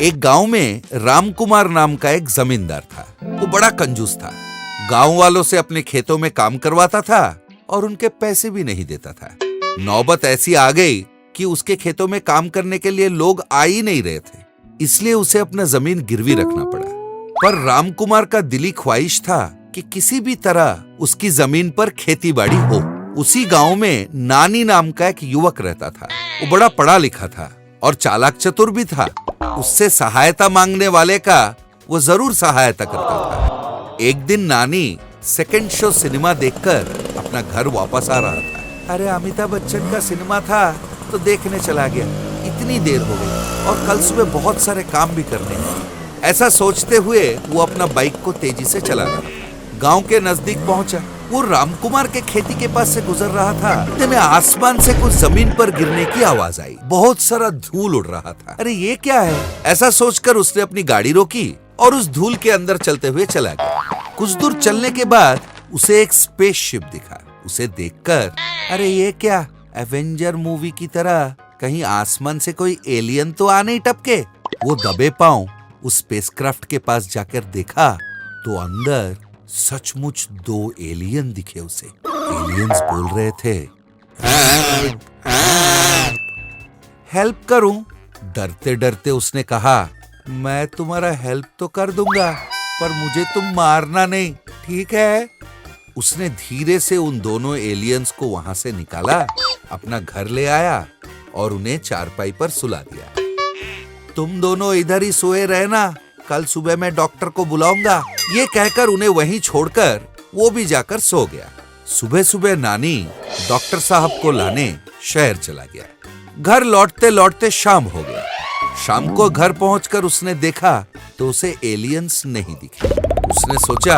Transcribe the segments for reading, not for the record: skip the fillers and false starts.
एक गांव में रामकुमार नाम का एक जमींदार था। वो बड़ा कंजूस था। गांव वालों से अपने खेतों में काम करवाता था और उनके पैसे भी नहीं देता था। नौबत ऐसी आ गई कि उसके खेतों में काम करने के लिए लोग आ ही नहीं रहे थे, इसलिए उसे अपना जमीन गिरवी रखना पड़ा। पर रामकुमार का दिली ख्वाहिश था कि किसी भी तरह उसकी जमीन पर खेती बाड़ी हो। उसी गांव में नानी नाम का एक युवक रहता था। वो बड़ा पढ़ा लिखा था और चालाक चतुर भी था। उससे सहायता मांगने वाले का वो जरूर सहायता करता था। एक दिन नानी सेकंड शो सिनेमा देखकर अपना घर वापस आ रहा था। अरे अमिताभ बच्चन का सिनेमा था तो देखने चला गया। इतनी देर हो गई और कल सुबह बहुत सारे काम भी करने हैं। ऐसा सोचते हुए वो अपना बाइक को तेजी से चला रहा। गांव के नजदीक पहुंचा। वो रामकुमार के खेती के पास से गुजर रहा था। इतने में आसमान से कुछ जमीन पर गिरने की आवाज आई। बहुत सारा धूल उड़ रहा था। अरे ये क्या है, ऐसा सोचकर उसने अपनी गाड़ी रोकी और उस धूल के अंदर चलते हुए चला गया। कुछ दूर चलने के बाद उसे एक स्पेसशिप दिखा। उसे देखकर अरे ये क्या, एवेंजर मूवी की तरह कहीं आसमान से कोई एलियन तो आ नहीं टपके। वो दबे पांव उस स्पेसक्राफ्ट के पास जाकर देखा तो अंदर सचमुच 2 एलियन दिखे उसे। एलियंस बोल रहे थे, हेल्प करूं? डरते डरते उसने कहा, मैं तुम्हारा हेल्प तो कर दूंगा पर मुझे तुम मारना नहीं, ठीक है? उसने धीरे से उन दोनों एलियंस को वहां से निकाला, अपना घर ले आया और उन्हें चारपाई पर सुला दिया। तुम दोनों इधर ही सोए रहना, कल सुबह मैं डॉक्टर को बुलाऊंगा। ये कहकर उन्हें वहीं छोड़कर वो भी जाकर सो गया। सुबह सुबह नानी डॉक्टर साहब को लाने शहर चला गया। घर लौटते लौटते शाम हो गया। शाम को घर पहुंचकर उसने देखा तो उसे एलियंस नहीं दिखे। उसने सोचा,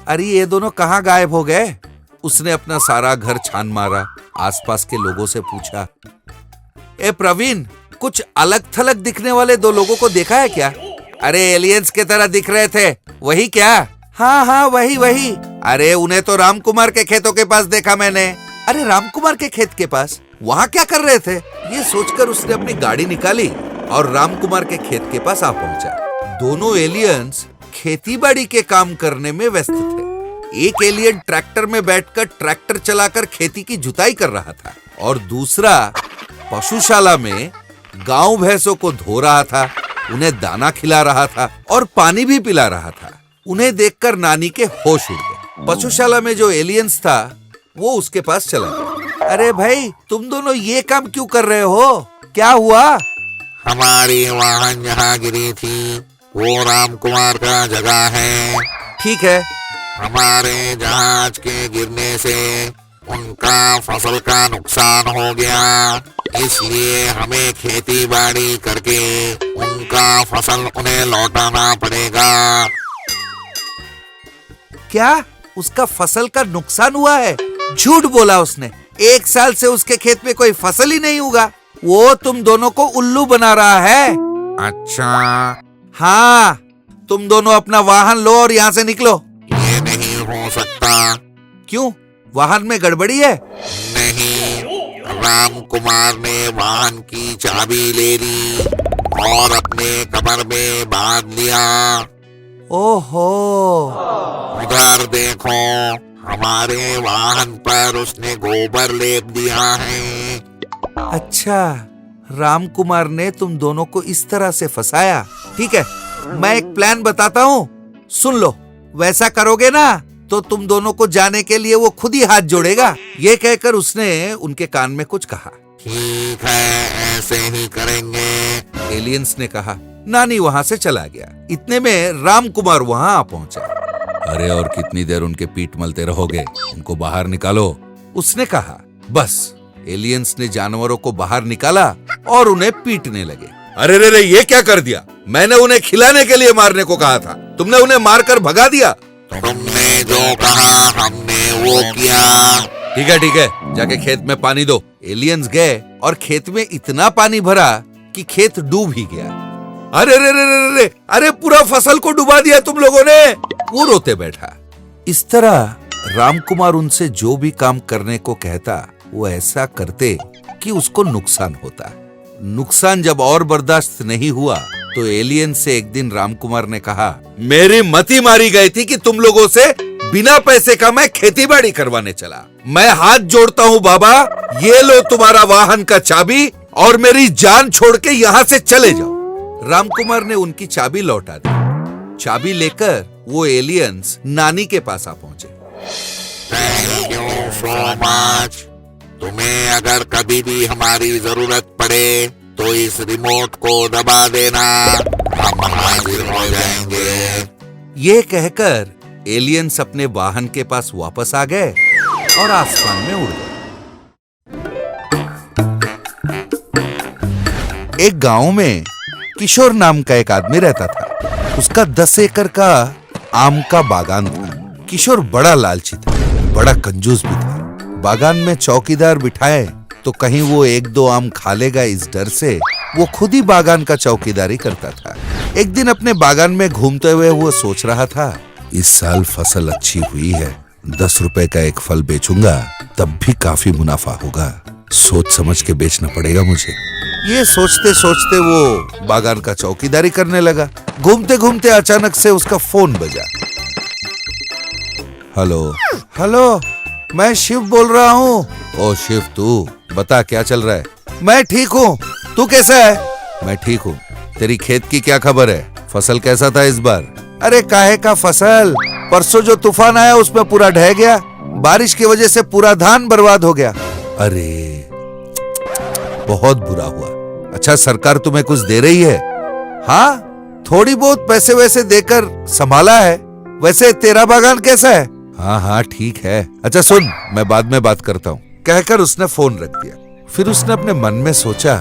अरे ये दोनों कहाँ गायब हो गए? उसने अपना सारा घर छान मारा, आसपास के लोगों से पूछा, ए प्रवीण, कुछ अलग थलग दिखने वाले 2 लोगों को देखा है क्या? अरे एलियंस की तरह दिख रहे थे, वही क्या? हाँ हाँ वही वही। अरे उन्हें तो रामकुमार के खेतों के पास देखा मैंने। अरे रामकुमार के खेत के पास? वहाँ क्या कर रहे थे? ये सोचकर उसने अपनी गाड़ी निकाली और रामकुमार के खेत के पास आ पहुंचा। दोनों एलियंस खेतीबाड़ी के काम करने में व्यस्त थे। एक एलियन ट्रैक्टर में बैठकर ट्रैक्टर चलाकर खेती की जुताई कर रहा था और दूसरा पशुशाला में गांव भैंसों को धो रहा था, उन्हें दाना खिला रहा था और पानी भी पिला रहा था। उन्हें देखकर नानी के होश उड़ गए। पशुशाला में जो एलियंस था वो उसके पास चला गया। अरे भाई, तुम दोनों ये काम क्यों कर रहे हो? क्या हुआ? हमारी वाहन जहाँ गिरी थी वो रामकुमार का जगह है। ठीक है। हमारे जहाज के गिरने से उनका फसल का नुकसान हो गया, इसलिए हमें खेती बाड़ी करके उनका फसल उन्हें लौटाना पड़ेगा। क्या उसका फसल का नुकसान हुआ है? झूठ बोला उसने। 1 साल से उसके खेत में कोई फसल ही नहीं उगा। वो तुम दोनों को उल्लू बना रहा है। अच्छा हाँ, तुम दोनों अपना वाहन लो और यहाँ से निकलो। ये नहीं हो सकता। क्यों, वाहन में गड़बड़ी है? नहीं, रामकुमार ने वाहन की चाबी ले ली और अपने कमर में बांध लिया। ओहो, उधर देखो, हमारे वाहन पर उसने गोबर लेप दिया है। अच्छा, रामकुमार ने तुम दोनों को इस तरह से फंसाया। ठीक है, मैं एक प्लान बताता हूँ, सुन लो। वैसा करोगे ना तो तुम दोनों को जाने के लिए वो खुद ही हाथ जोड़ेगा। ये कहकर उसने उनके कान में कुछ कहा। ठीक है, ऐसे ही करेंगे, एलियंस ने कहा। नानी वहां से चला गया। इतने में रामकुमार वहां आ पहुंचा। अरे और कितनी देर उनके पीठ मलते रहोगे? उनको बाहर निकालो, उसने कहा। बस एलियंस ने जानवरों को बाहर निकाला और उन्हें पीटने लगे। अरे रे रे, ये क्या कर दिया? मैंने उन्हें खिलाने के लिए मारने को कहा था, तुमने उन्हें मारकर भगा दिया। तुमने जो कहा हमने वो किया। ठीक है, जाके खेत में पानी दो। एलियंस गए और खेत में इतना पानी भरा कि खेत डूब ही गया। अरे रे रे रे रे, अरे पूरा फसल को डुबा दिया तुम लोगों ने। वो रोते बैठा। इस तरह रामकुमार उनसे जो भी काम करने को कहता वो ऐसा करते कि उसको नुकसान होता। नुकसान जब और बर्दाश्त नहीं हुआ तो एलियन से एक दिन रामकुमार ने कहा, मेरी मति मारी गई थी कि तुम लोगों से बिना पैसे का मैं खेतीबाड़ी करवाने चला। मैं हाथ जोड़ता हूँ बाबा, ये लो तुम्हारा वाहन का चाबी और मेरी जान छोड़ के यहाँ से चले जाओ। रामकुमार ने उनकी चाबी लौटा दी। चाबी लेकर वो एलियंस नानी के पास आ पहुंचे। Thank you so much. तुम्हें अगर कभी भी हमारी जरूरत पड़े तो इस रिमोट को दबा देना, हम हाजिर हो जाएंगे। ये कहकर एलियंस अपने वाहन के पास वापस आ गए और आसमान में उड़ गए। एक गांव में किशोर नाम का एक आदमी रहता था। उसका 10 एकड़ का आम का बागान था। किशोर बड़ा लालची था, बड़ा कंजूस भी था। बागान में चौकीदार बिठाए तो कहीं वो 1-2 आम खा लेगा, इस डर से वो खुद ही बागान का चौकीदारी करता था। एक दिन अपने बागान में घूमते हुए वो सोच रहा था, इस साल फसल अच्छी हुई है, 10 रुपए का एक फल बेचूंगा तब भी काफी मुनाफा होगा। सोच समझ के बेचना पड़ेगा मुझे। ये सोचते सोचते वो बागान का चौकीदारी करने लगा। घूमते घूमते अचानक से उसका फोन बजा। हेलो हेलो, मैं शिव बोल रहा हूँ। ओ शिव, तू बता क्या चल रहा है? मैं ठीक हूँ, तू कैसा है? मैं ठीक हूँ। तेरी खेत की क्या खबर है? फसल कैसा था इस बार? अरे काहे का फसल, परसों जो तूफान आया उसमें पूरा ढह गया। बारिश की वजह से पूरा धान बर्बाद हो गया। अरे बहुत बुरा हुआ। अच्छा, सरकार तुम्हें कुछ दे रही है? हाँ, थोड़ी बहुत पैसे वैसे देकर संभाला है। वैसे तेरा बागान कैसा है? हाँ हाँ ठीक है। अच्छा सुन, मैं बाद में बात करता हूँ, कहकर उसने फोन रख दिया। फिर उसने अपने मन में सोचा,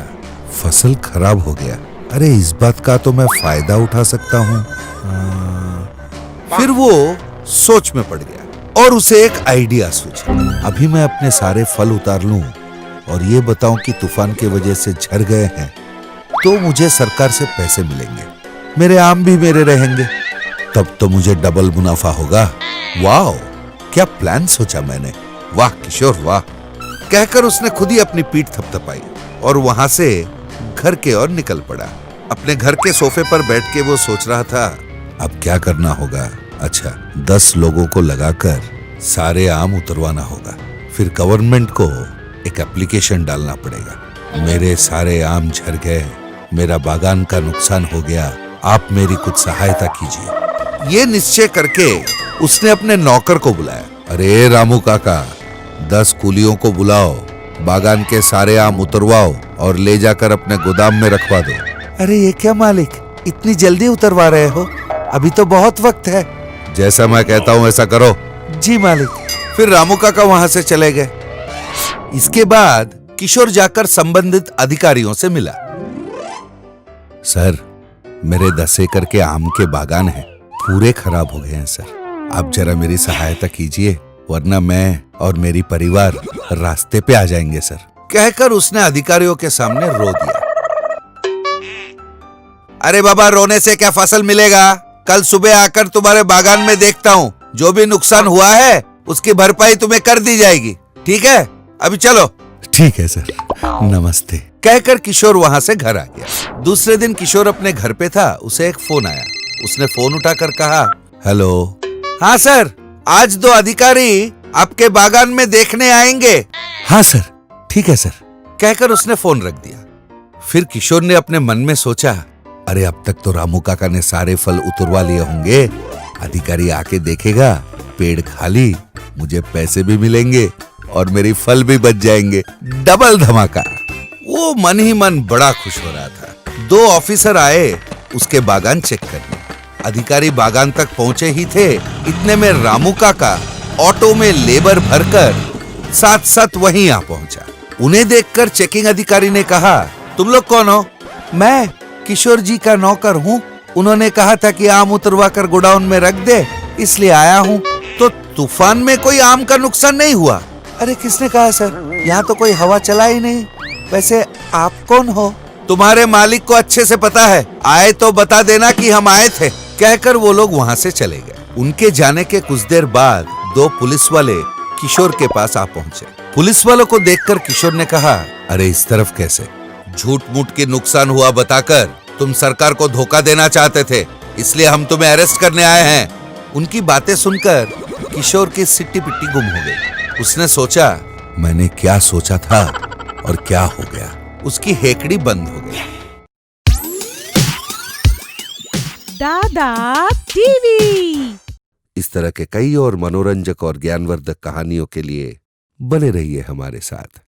फसल खराब हो गया, अरे इस बात का तो मैं फायदा उठा सकता हूँ। फिर वो सोच में पड़ गया और उसे एक आइडिया सूझा। अभी मैं अपने सारे फल उतार लूं और ये बताऊं कि तूफान की वजह से झड़ गए हैं तो मुझे सरकार से पैसे मिलेंगे, मेरे आम भी मेरे रहेंगे, तब तो मुझे डबल मुनाफा होगा। वाह, क्या प्लान सोचा मैंने, वाह किशोर वाह, कहकर उसने खुद ही अपनी पीठ थपथपाई और वहां से घर के ओर निकल पड़ा। अपने घर के सोफे पर बैठ के वो सोच रहा था, अब क्या करना होगा? अच्छा, 10 लोगों को लगाकर सारे आम उतरवाना होगा, फिर गवर्नमेंट को एक एप्लीकेशन डालना पड़ेगा। मेरे सारे आम झड़ गए, मेरा बागान का नुकसान हो गया, आप मेरी कुछ सहायता कीजिए। ये निश्चय करके उसने अपने नौकर को बुलाया। अरे रामू काका, 10 कूलियों को बुलाओ, बागान के सारे आम उतरवाओ और ले जाकर अपने गोदाम में रखवा दो। अरे ये क्या मालिक, इतनी जल्दी उतरवा रहे हो? अभी तो बहुत वक्त है। जैसा मैं कहता हूँ ऐसा करो। जी मालिक। फिर रामू काका वहां से चले गए। इसके बाद किशोर जाकर संबंधित अधिकारियों से मिला। सर, मेरे 10 एकड़ के आम के बागान हैं, पूरे खराब हो गए हैं सर, आप जरा मेरी सहायता कीजिए वरना मैं और मेरी परिवार रास्ते पे आ जाएंगे सर, कहकर उसने अधिकारियों के सामने रो दिया। अरे बाबा, रोने से क्या फसल मिलेगा? कल सुबह आकर तुम्हारे बागान में देखता हूँ, जो भी नुकसान हुआ है उसकी भरपाई तुम्हें कर दी जाएगी, ठीक है? अभी चलो। ठीक है सर, नमस्ते, कहकर किशोर वहां से घर आ गया। दूसरे दिन किशोर अपने घर पे था, उसे एक फोन आया। उसने फोन उठाकर कहा, हेलो। हाँ सर, आज 2 अधिकारी आपके बागान में देखने आएंगे। हाँ सर, ठीक है सर, कहकर उसने फोन रख दिया। फिर किशोर ने अपने मन में सोचा, अरे अब तक तो रामू काका ने सारे फल उतरवा लिए होंगे, अधिकारी आके देखेगा, पेड़ खाली, मुझे पैसे भी मिलेंगे और मेरी फल भी बच जाएंगे, डबल धमाका। वो मन ही मन बड़ा खुश हो रहा था। 2 ऑफिसर आए उसके बागान चेक करने। अधिकारी बागान तक पहुंचे ही थे, इतने में रामू काका ऑटो में लेबर भरकर साथ साथ वहीं आ पहुंचा। उन्हें देखकर चेकिंग अधिकारी ने कहा, तुम लोग कौन हो? मैं किशोर जी का नौकर हूँ, उन्होंने कहा था कि आम उतरवा कर गोडाउन में रख दे, इसलिए आया हूँ। तो तूफान में कोई आम का नुकसान नहीं हुआ? अरे किसने कहा सर, यहाँ तो कोई हवा चला ही नहीं। वैसे आप कौन हो? तुम्हारे मालिक को अच्छे से पता है, आए तो बता देना कि हम आए थे, कहकर वो लोग वहां से चले गए। उनके जाने के कुछ देर बाद 2 पुलिस वाले किशोर के पास आ पहुंचे। पुलिस वालों को देखकर किशोर ने कहा, अरे इस तरफ कैसे? झूठ मूठ के नुकसान हुआ बताकर तुम सरकार को धोखा देना चाहते थे, इसलिए हम तुम्हें अरेस्ट करने आए हैं। उनकी बातें सुनकर किशोर की सिट्टी पिट्टी गुम हो गई। उसने सोचा, मैंने क्या सोचा था और क्या हो गया। उसकी हेकड़ी बंद हो गई। दादा टीवी। इस तरह के कई और मनोरंजक और ज्ञानवर्धक कहानियों के लिए बने रहिए हमारे साथ।